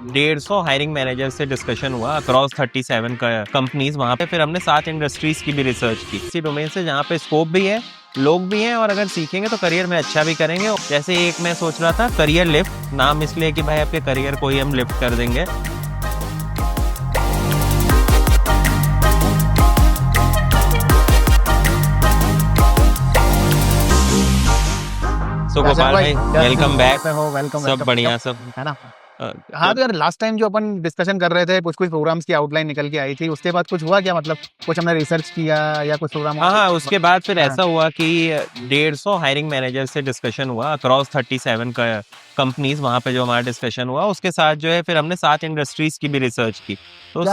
150 hiring manager से discussion हुआ across 37 companies. वहाँ पे फिर हमने 7 इंडस्ट्रीज की भी रिसर्च की, इसी डोमेन से जहाँ पे स्कोप भी है, लोग भी हैं, और अगर सीखेंगे तो करियर में अच्छा भी करेंगे। जैसे एक मैं सोच रहा था करियर लिफ्ट, नाम इसलिए कि भाई आपके करियर को ही हम लिफ्ट कर देंगे। सो गोपाल भाई वेलकम बैक। वेलकम सब बढ़िया सब है ना। हाँ तो यार लास्ट टाइम जो अपन डिस्कशन कर रहे थे, कुछ प्रोग्राम्स की आउटलाइन निकल के आई थी, उसके बाद कुछ हुआ क्या? मतलब कुछ हमने रिसर्च किया या कुछ प्रोग्राम? हाँ, उसके बाद फिर ऐसा हुआ कि 150 हायरिंग मैनेजर से डिस्कशन हुआ अक्रॉस 37 कंपनीज। वहाँ पे जो हमारा डिस्कशन हुआ उसके साथ जो है फिर हमने 7 इंडस्ट्रीज की भी रिसर्च की। तो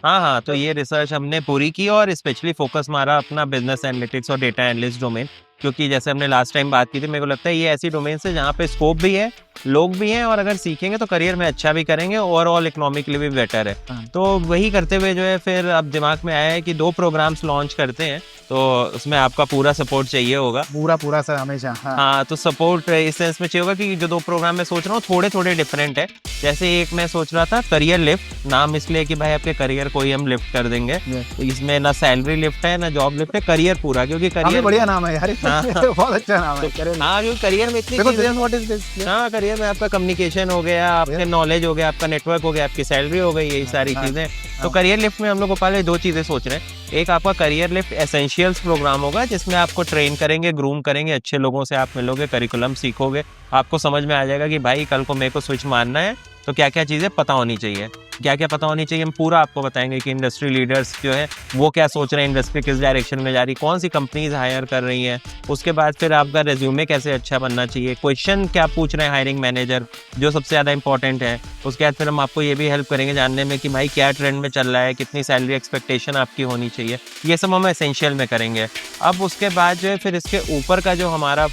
हाँ, तो ये रिसर्च हमने पूरी की और स्पेशली फोकस मारा अपना बिजनेस एनालिटिक्स और डेटा एनालिस्ट डोमेन, क्योंकि जैसे हमने लास्ट टाइम बात की थी, मेरे को लगता है ये ऐसी डोमेन है जहाँ पे स्कोप भी है, लोग भी हैं, और अगर सीखेंगे तो करियर में अच्छा भी करेंगे, ओवरऑल इकोनॉमिकली भी बेटर है। तो वही करते हुए जो है फिर अब दिमाग में आया है कि 2 प्रोग्राम्स लॉन्च करते हैं, तो उसमें आपका पूरा सपोर्ट चाहिए होगा। पूरा सर हमेशा। हाँ, तो सपोर्ट इस सेंस में चाहिए होगा कि जो 2 प्रोग्राम मैं सोच रहा हूँ थोड़े थोड़े डिफरेंट है। जैसे एक मैं सोच रहा था करियर लिफ्ट, नाम इसलिए कि भाई आपके करियर को ही हम लिफ्ट कर देंगे। तो इसमें ना सैलरी लिफ्ट है ना जॉब लिफ्ट है, करियर पूरा, क्योंकि करियर बढ़िया नाम है यार। बहुत अच्छा नाम है। हाँ, क्योंकि करियर में इतनी हाँ, करियर में आपका कम्युनिकेशन हो गया, आपके नॉलेज हो गया, आपका नेटवर्क हो गया, आपकी सैलरी हो गई, यही सारी चीजें। तो करियर लिफ्ट में हम लोग पहले 2 चीजें सोच रहे हैं। एक आपका करियर लिफ्ट एसेंशियल्स प्रोग्राम होगा, जिसमें आपको ट्रेन करेंगे, ग्रूम करेंगे, अच्छे लोगों से आप मिलोगे, करिकुलम सीखोगे, आपको समझ में आ जाएगा कि भाई कल को मेरे को स्विच मारना है तो क्या क्या चीज़ें पता होनी चाहिए, क्या क्या पता होनी चाहिए, हम पूरा आपको बताएंगे कि इंडस्ट्री लीडर्स जो है वो क्या सोच रहे हैं, इंडस्ट्री किस डायरेक्शन में जा रही, कौन सी कंपनीज हायर कर रही हैं। उसके बाद फिर आपका रेज्यूमे कैसे अच्छा बनना चाहिए, क्वेश्चन क्या पूछ रहे हैं हायरिंग मैनेजर, जो सबसे ज़्यादा इंपॉर्टेंट है। उसके बाद फिर हम आपको ये भी हेल्प करेंगे जानने में कि भाई क्या ट्रेंड में चल रहा है, कितनी सैलरी एक्सपेक्टेशन आपकी होनी चाहिए, ये सब हम एसेंशियल में करेंगे। अब उसके बाद जो है फिर इसके ऊपर का जो हमारा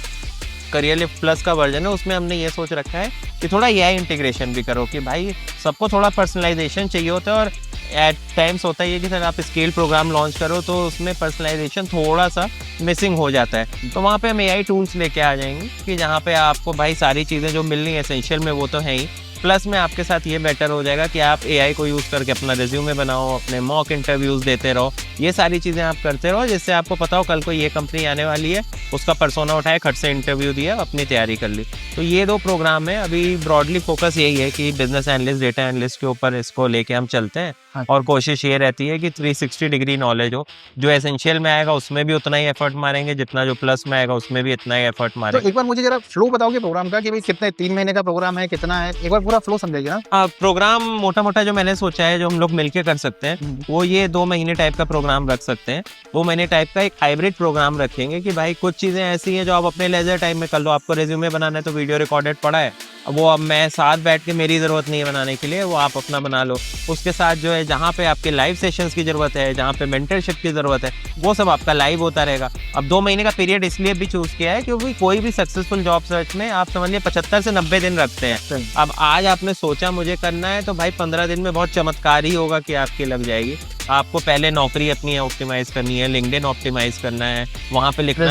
करियर लिफ्ट प्लस का वर्जन है, उसमें हमने ये सोच रखा है कि थोड़ा एआई इंटीग्रेशन भी करो, कि भाई सबको थोड़ा पर्सनलाइजेशन चाहिए होता है, और एट टाइम्स होता है ये कि सर आप स्केल प्रोग्राम लॉन्च करो तो उसमें पर्सनलाइजेशन थोड़ा सा मिसिंग हो जाता है। तो वहाँ पे हम एआई टूल्स लेके आ जाएंगे कि जहाँ पे आपको भाई सारी चीज़ें जो मिलनी है एसेंशियल में वो तो है ही, प्लस में आपके साथ ये बेटर हो जाएगा कि आप एआई को यूज़ करके अपना रिज्यूमे बनाओ, अपने मॉक इंटरव्यूज़ देते रहो, ये सारी चीज़ें आप करते रहो, जिससे आपको पता हो कल को ये कंपनी आने वाली है, उसका पर्सोना उठाए, खट से इंटरव्यू दिया, अपनी तैयारी कर ली। तो ये 2 प्रोग्राम है। अभी ब्रॉडली फोकस यही है कि बिजनेस एनालिस्ट, डेटा एनालिस्ट के ऊपर इसको लेके हम चलते हैं, और कोशिश ये रहती है कि 360 डिग्री नॉलेज हो। जो एसेंशियल में आएगा उसमें भी उतना ही एफर्ट मारेंगे, जितना जो प्लस में आएगा उसमें भी इतना ही एफर्ट मारेंगे। तो एक बार मुझे जरा फ्लो बताओगे प्रोग्राम का कि भाई कितने 3 महीने का प्रोग्राम है, कितना है, एक बार पूरा फ्लो समझाइए ना। हाँ, प्रोग्राम मोटा मोटा जो मैंने सोचा है, जो हम लोग मिलके कर सकते हैं, वो ये 2 महीने टाइप का प्रोग्राम रख सकते हैं। 2 महीने टाइप का एक हाइब्रिड प्रोग्राम रखेंगे कि भाई कुछ चीज़ें ऐसी हैं जो आप अपने लेजर टाइम में कर लो। आपको रेज्यूमे बनाना है तो वीडियो रिकॉर्डेड पड़ा है, अब मैं साथ बैठ के, मेरी ज़रूरत नहीं है बनाने के लिए, वो आप अपना बना लो। उसके साथ जो है जहाँ पे आपके लाइव सेशंस की ज़रूरत है, जहाँ पे मेंटरशिप की ज़रूरत है, वो सब आपका लाइव होता रहेगा। अब 2 महीने का पीरियड इसलिए भी चूज़ किया है क्योंकि कोई भी सक्सेसफुल जॉब सर्च में आप समझ लिए 75 से 90 दिन रखते हैं। अब आज आपने सोचा मुझे करना है तो भाई 15 दिन में बहुत चमत्कार ही होगा कि आपकी लग जाएगी। आपको पहले नौकरी अपनी ऑप्टिमाइज करनी है, लिंक्डइन ऑप्टिमाइज करना है, वहाँ पे लिखना,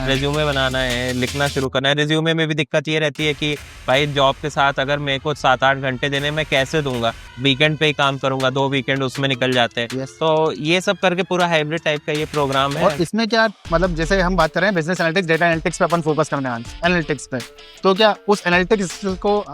रेज्यूमे बनाना है, लिखना शुरू करना है। रेज्यूमे में भी दिक्कत ये रहती है कि भाई जॉब के साथ अगर मेरे को 7-8 घंटे देने, मैं कैसे दूंगा, वीकेंड पे ही काम करूंगा, 2 वीकेंड उसमें निकल जाते हैं। तो ये सब करके पूरा हाइब्रिड टाइप का ये प्रोग्राम है। और इसमें क्या मतलब, जैसे हम बात कर रहे हैं बिजनेस एनालिटिक्स, डेटा एनालिटिक्स पे अपन फोकस करने हैं, एनालिटिक्स पे, तो क्या उस एनालिटिक्स को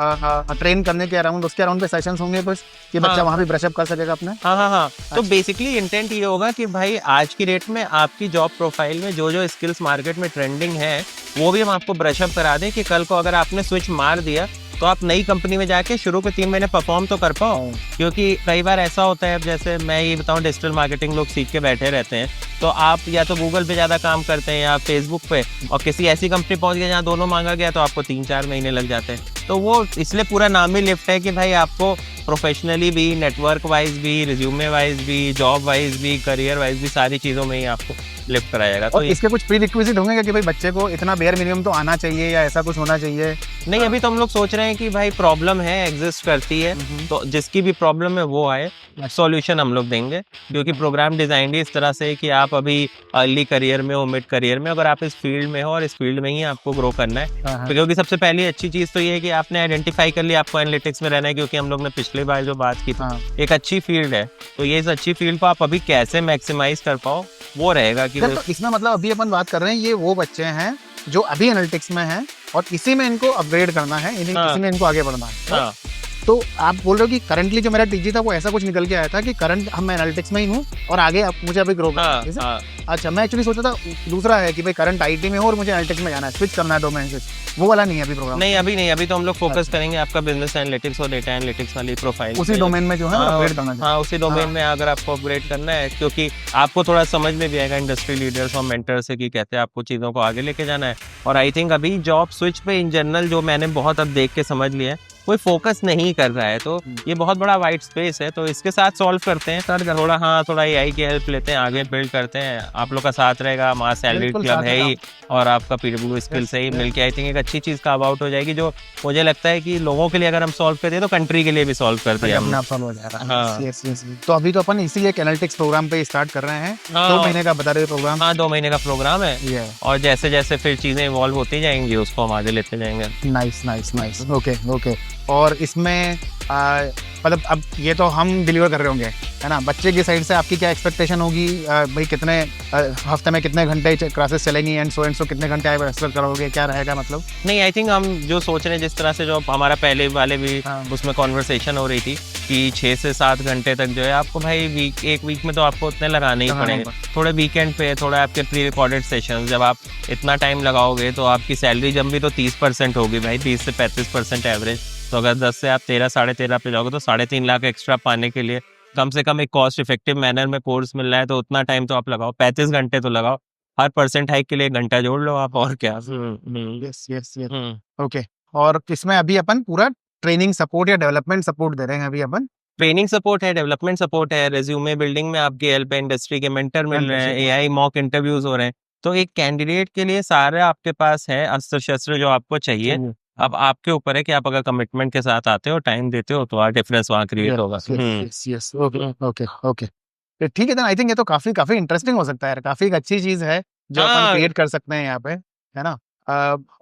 ट्रेन करने के अराउंड, उसके अराउंड पे सेशंस होंगे कुछ कि बच्चा वहाँ भी ब्रशअप कर सकेगा अपने? हाँ। तो बेसिकली इंटेंट ये होगा कि भाई आज की डेट में आपकी जॉब प्रोफाइल में जो जो स्किल्स मार्केट में ट्रेंडिंग है वो भी हम आपको ब्रशअप करा दें, कि कल को अगर आपने स्विच मार दिया तो आप नई कंपनी में जाके शुरू के 3 महीने परफॉर्म तो कर पाओ। क्योंकि कई बार ऐसा होता है, अब जैसे मैं ये बताऊं, डिजिटल मार्केटिंग लोग सीख के बैठे रहते हैं, तो आप या तो गूगल पे ज़्यादा काम करते हैं या फेसबुक पे, और किसी ऐसी कंपनी पहुंच गए जहाँ दोनों मांगा गया तो आपको 3-4 महीने लग जाते हैं। तो वो इसलिए पूरा नाम ही लिफ्ट है कि भाई आपको प्रोफेशनली भी, नेटवर्क वाइज भी, रिज्यूमे वाइज भी, जॉब वाइज भी, करियर वाइज भी, सारी चीज़ों में ही आपको लिफ्ट कराया जाएगा। तो इसके कुछ प्री रिक्विजिट होंगे कि भाई बच्चे को इतना बेयर मिनिमम तो आना चाहिए या ऐसा कुछ होना चाहिए? नहीं, अभी तो हम लोग सोच रहे हैं कि भाई प्रॉब्लम है, एग्जिस्ट करती है, तो जिसकी भी प्रॉब्लम है वो आए, सॉल्यूशन हम लोग देंगे। क्योंकि प्रोग्राम डिजाइन ही इस तरह से है कि आप अभी अर्ली करियर में हो, मिड करियर में, अगर आप इस फील्ड में हो और इस फील्ड में ही आपको ग्रो करना है, क्योंकि सबसे पहली अच्छी चीज़ तो ये है कि आपने आइडेंटिफाई कर लिया आपको एनालिटिक्स में रहना है। क्योंकि हम लोग ने पिछले पिछले बार जो बात की थी, हाँ। एक अच्छी फील्ड है, तो ये इस अच्छी फील्ड को आप अभी कैसे मैक्सिमाइज कर पाओ वो रहेगा कि तो इसमें मतलब अभी अपन बात कर रहे हैं, ये वो बच्चे हैं जो अभी एनालिटिक्स में हैं और इसी में इनको अपग्रेड करना है, इसी में इनको आगे बढ़ना है। हाँ। तो आप बोल रहे हो कि करंटली जो मेरा टीजी था वो ऐसा कुछ निकल के आया था कि करंट हम एनालिटिक्स में ही हूँ और आगे अब मुझे अभी ग्रो करना है। हाँ। अच्छा, मैं एक्चुअली सोचा था दूसरा है कि भाई करंट आईटी में हो और मुझे एनालिटिक्स में जाना है, स्विच करना है डोमेन से, वो वाला नहीं है अभी प्रोग्राम। नहीं, अभी नहीं, अभी तो हम लोग फोकस करेंगे आपका बिजनेस एनालिटिक्स और डेटा एनालिटिक्स वाली प्रोफाइल उसी डोमेन में जो है अपग्रेड करना है। हाँ, उसी डोमेन में अगर आपको अपग्रेड करना है, क्योंकि आपको थोड़ा समझ में भी आएगा इंडस्ट्री लीडर्स और मेंटर से कि कहते हैं आपको चीज़ों को आगे लेके जाना है। और आई थिंक अभी जॉब स्विच पे इन जनरल जो मैंने बहुत अब देख के समझ लिया है, कोई फोकस नहीं कर रहा है, तो ये बहुत बड़ा वाइट स्पेस है, तो इसके साथ सॉल्व करते हैं सर, थोड़ा एआई की हेल्प लेते हैं, आगे बिल्ड करते हैं, आप लोग का साथ रहेगा, हमारा सैलरी क्लब है ही और आपका पीडब्ल्यू स्किल से ही मिलके आई थिंक एक अच्छी चीज़ का आउट हो जाएगी, जो मुझे लगता है कि लोगों के लिए अगर हम सॉल्व करते हैं तो कंट्री के लिए भी सॉल्व करते हैं, अपने आप सॉल्व हो जाएगा। हाँ। तो अभी तो अपन इसी एक एनालिटिक्स प्रोग्राम पे स्टार्ट कर रहे हैं, 2 महीने का बता रहे प्रोग्राम। हाँ, 2 महीने का प्रोग्राम है और जैसे जैसे फिर चीज़ें इवॉल्व होती जाएंगी उसको हम आगे लेते जाएंगे। नाइस। ओके। और इसमें मतलब अब ये तो हम डिलीवर कर रहे होंगे, है ना, बच्चे की साइड से आपकी क्या एक्सपेक्टेशन होगी, भाई कितने हफ्ते में कितने घंटे क्लासेस चलेंगी एंड सो कितने घंटे आप एक्सपेक्ट करोगे, क्या रहेगा मतलब? नहीं, आई थिंक हम जो सोच रहे हैं जिस तरह से जो हमारा पहले वाले भी उसमें कॉन्वर्सेशन हो रही थी कि 6 से 7 घंटे तक जो है आपको भाई एक वीक में तो आपको उतने लगाने ही पड़ेंगे, थोड़े वीकेंड पे थोड़ा आपके प्री रिकॉर्डेड सेशन, जब आप इतना टाइम लगाओगे तो आपकी सैलरी जब भी तो 30% होगी भाई, 30 से 35% एवरेज, तो अगर 10 से आप 13 साढ़े 13 पे जाओगे तो 3.5 लाख एक्स्ट्रा पाने के लिए कम से कम एक कॉस्ट इफेक्टिव मैनर में कोर्स मिल रहा है, तो उतना टाइम तो आप लगाओ, 35 घंटे तो लगाओ, हर परसेंट हाइक के लिए 1 घंटा जोड़ लो आप, और क्या। यस। ओके। और इसमें अभी अपन पूरा ट्रेनिंग सपोर्ट या डेवलपमेंट सपोर्ट दे रहे हैं अभी अपन? ट्रेनिंग सपोर्ट है, डेवलपमेंट सपोर्ट है, रेज्यूमे बिल्डिंग में आपकी हेल्प है, इंडस्ट्री के मेंटर मिल रहे हैं, एआई मॉक इंटरव्यूज हो रहे हैं, तो एक कैंडिडेट के लिए सारे आपके पास है अस्त्र शस्त्र जो आपको चाहिए। अब आपके ऊपर है कि आप अगर कमिटमेंट के साथ आते हो, टाइम देते हो, तो डिफरेंस वहाँ क्रिएट होगा। यस। ओके। ठीक है, देन आई थिंक ये तो काफी इंटरेस्टिंग हो सकता है, काफी एक अच्छी चीज है जो अपन क्रिएट कर सकते हैं यहाँ पे, है ना।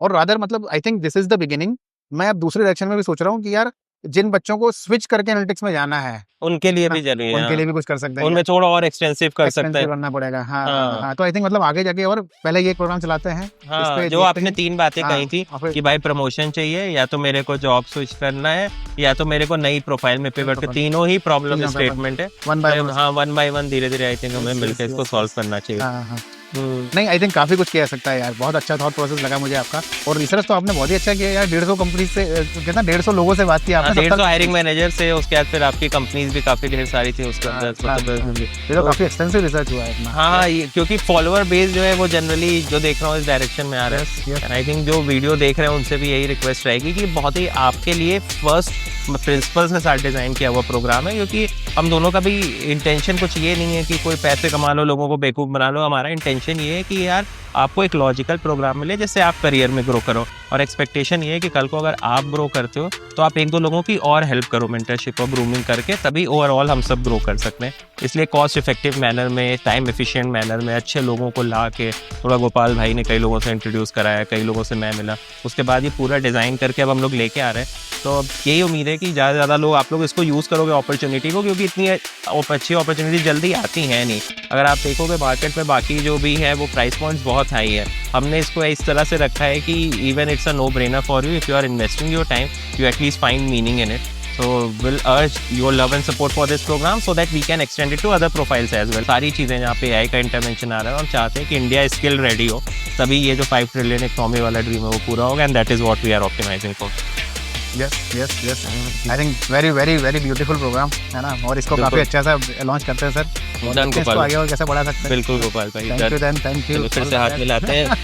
और रादर मतलब I think this is the beginning. मैं अब दूसरे डायरेक्शन में भी सोच रहा हूँ कि यार जिन बच्चों को स्विच करके एनालिटिक्स में जाना है उनके लिए भी जरूरी है, उनके लिए भी कुछ कर सकते हैं, उनमें थोड़ा और एक्सटेंसिव कर सकते हैं, करना पड़ेगा। हाँ। तो आई थिंक मतलब आगे जाके और पहले ये प्रोग्राम चलाते हैं। हाँ, जो आपने 3 बातें कही थी कि भाई प्रमोशन चाहिए, या तो मेरे को जॉब स्विच करना है, या तो मेरे को नई प्रोफाइल में पिवट कर, तीनों ही प्रॉब्लम स्टेटमेंट है, 1 बाय 1 धीरे-धीरे आई थिंक हमें मिलकर इसको सॉल्व करना चाहिए। नहीं, आई थिंक काफी कुछ किया जा सकता है यार, बहुत अच्छा थॉट प्रोसेस लगा मुझे आपका, और रिसर्च तो आपने बहुत ही अच्छा किया यार। 150 कंपनी से कितना 150 लोगों से बात की आपने, 150 हायरिंग मैनेजर से, उसके बाद फिर आपकी कंपनीज भी काफी ढेर सारी थी उसके अंदर, ये तो काफी एक्सटेंसिव रिसर्च हुआ है। हाँ, क्योंकि फॉलोअर बेस जो है वो जनरली जो देख रहा हूँ इस डायरेक्शन में आ रहा है, एंड आई थिंक जो वीडियो देख रहे हैं उनसे भी यही रिक्वेस्ट रहेगी कि बहुत ही आपके लिए फर्स्ट प्रिंसिपल्स के साथ डिजाइन किया हुआ प्रोग्राम है, क्योंकि हम दोनों का भी इंटेंशन कुछ ये नहीं है कि कोई पैसे कमा लो, लोगों को बेवकूफ़ बना लो। हमारा इंटेंशन ये है कि यार आपको एक लॉजिकल प्रोग्राम मिले जिससे आप करियर में ग्रो करो, और एक्सपेक्टेशन ये है कि कल को अगर आप ग्रो करते हो तो आप 1-2 लोगों की और हेल्प करो मेंटरशिप और ग्रूमिंग करके, तभी ओवरऑल हम सब ग्रो कर सकते हैं। इसलिए कॉस्ट इफेक्टिव मैनर में, टाइम एफिशिएंट मैनर में अच्छे लोगों को ला के, थोड़ा गोपाल भाई ने कई लोगों से इंट्रोड्यूस कराया, कई लोगों से मैं मिला, उसके बाद ये पूरा डिज़ाइन करके अब हम लोग लेके आ रहे हैं। तो अब यही उम्मीद है कि ज़्यादा से ज़्यादा लोग आप लोग इसको यूज़ करोगे अपॉर्चुनिटी को, क्योंकि इतनी अच्छी अपॉर्चुनिटी जल्दी आती है नहीं। अगर आप देखोगे मार्केट में बाकी जो भी है वो प्राइस पॉइंट्स बहुत हाई है, हमने इसको इस तरह से रखा है कि even it's a no brainer for you, if you are investing your time, you at least find meaning in it. So we'll urge your love and support for this program so that we can extend it to other profiles as well. सारी चीज़ें जहाँ पे AI का intervention आ रहा है, और हम चाहते हैं कि इंडिया स्किल रेडी हो, तभी ये जो 5 ट्रिलियन इकोनॉमी वाला ड्रीम है वो पूरा होगा, and that is what we are optimising for. Yes. I think very beautiful programme है ना, और इसको काफी अच्छा सा लॉन्च करते हैं सर, डन गोपाल, आगे और कैसे बढ़ा सकते हैं। बिल्कुल गोपाल भाई, थैंक यू। फिर से हाथ मिलाते हैं।